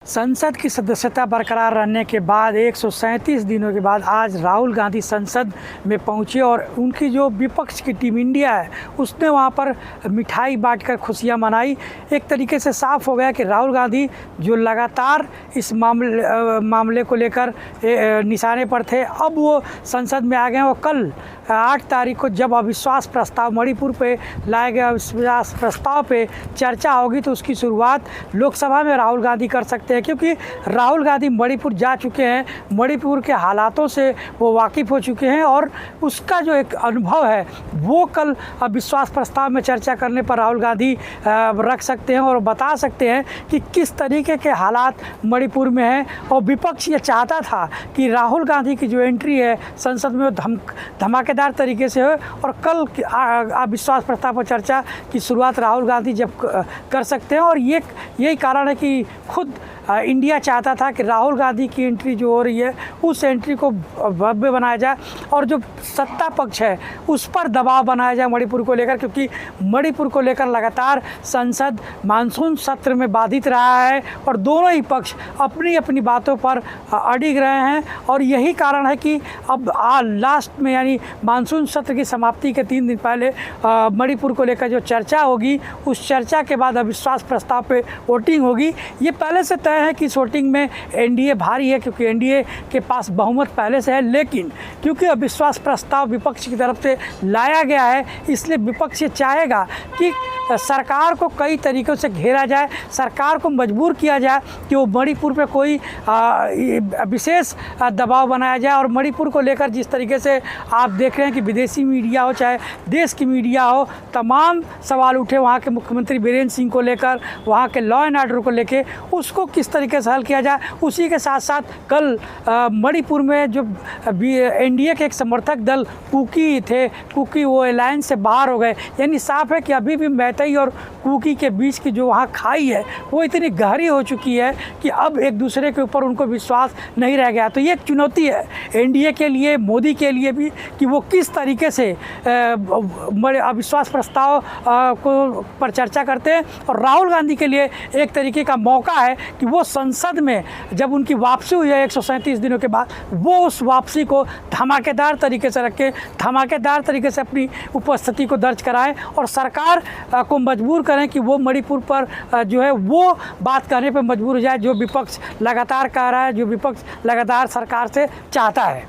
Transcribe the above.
संसद की सदस्यता बरकरार रहने के बाद 137 दिनों के बाद आज राहुल गांधी संसद में पहुंचे और उनकी जो विपक्ष की टीम इंडिया है उसने वहां पर मिठाई बांटकर खुशियां मनाई। एक तरीके से साफ हो गया कि राहुल गांधी जो लगातार इस मामले को लेकर निशाने पर थे, अब वो संसद में आ गए और कल 8 तारीख को जब अविश्वास प्रस्ताव मणिपुर पे लाए गए अविश्वास प्रस्ताव पे चर्चा होगी तो उसकी शुरुआत लोकसभा में राहुल गांधी कर सकते हैं, क्योंकि राहुल गांधी मणिपुर जा चुके हैं, मणिपुर के हालातों से वो वाकिफ़ हो चुके हैं और उसका जो एक अनुभव है वो कल अविश्वास प्रस्ताव में चर्चा करने पर राहुल गांधी रख सकते हैं और बता सकते हैं कि किस तरीके के हालात मणिपुर में हैं। और विपक्ष ये चाहता था कि राहुल गांधी की जो एंट्री है संसद में वो धमाकेदार तरीके से हो और कल अविश्वास प्रस्ताव पर चर्चा की शुरुआत राहुल गांधी जब कर सकते हैं। और यही कारण है कि खुद इंडिया चाहता था कि राहुल गांधी की एंट्री जो हो रही है उस एंट्री को भव्य बनाया जाए और जो सत्ता पक्ष है उस पर दबाव बनाया जाए मणिपुर को लेकर, क्योंकि मणिपुर को लेकर लगातार संसद मानसून सत्र में बाधित रहा है और दोनों ही पक्ष अपनी अपनी बातों पर अड़िग रहे हैं। और यही कारण है कि अब लास्ट में यानी मानसून सत्र की समाप्ति के 3 दिन पहले मणिपुर को लेकर जो चर्चा होगी उस चर्चा के बाद अविश्वास प्रस्ताव पे वोटिंग होगी। ये पहले से तय है कि इस वोटिंग में एनडीए भारी है, क्योंकि एनडीए के पास बहुमत पहले से है, लेकिन क्योंकि अविश्वास प्रस्ताव विपक्ष की तरफ से लाया गया है इसलिए विपक्ष ये चाहेगा कि सरकार को कई तरीक़ों से घेरा जाए, सरकार को मजबूर किया जाए कि वो मणिपुर पे कोई विशेष दबाव बनाया जाए। और मणिपुर को लेकर जिस तरीके से आप देख रहे हैं कि विदेशी मीडिया हो चाहे देश की मीडिया हो, तमाम सवाल उठे वहाँ के मुख्यमंत्री बीरेंद्र सिंह को लेकर, वहाँ के लॉ एंड ऑर्डर को लेकर, उसको किस तरीके से हल किया जाए। उसी के साथ साथ कल मणिपुर में जो एनडीए के एक समर्थक दल कुकी थे, कुकी वो अलायंस से बाहर हो गए, यानी साफ है कि अभी भी मैतेई और कुकी के बीच की जो वहाँ खाई है वो इतनी गहरी हो चुकी है कि अब एक दूसरे के ऊपर उनको विश्वास नहीं रह गया। तो ये एक चुनौती है एनडीए के लिए, मोदी के लिए भी, कि वो किस तरीके से अविश्वास प्रस्ताव को पर चर्चा करते हैं। और राहुल गांधी के लिए एक तरीके का मौका है कि वो संसद में जब उनकी वापसी हुई है 137 दिनों के बाद, वो उस वापसी को धमाकेदार तरीके से रखें, धमाकेदार तरीके से अपनी उपस्थिति को दर्ज कराएं और सरकार को मजबूर करें कि वो मणिपुर पर जो है वो बात करने पर मजबूर हो जाए जो विपक्ष लगातार कह रहा है, जो विपक्ष लगातार सरकार से चाहता है।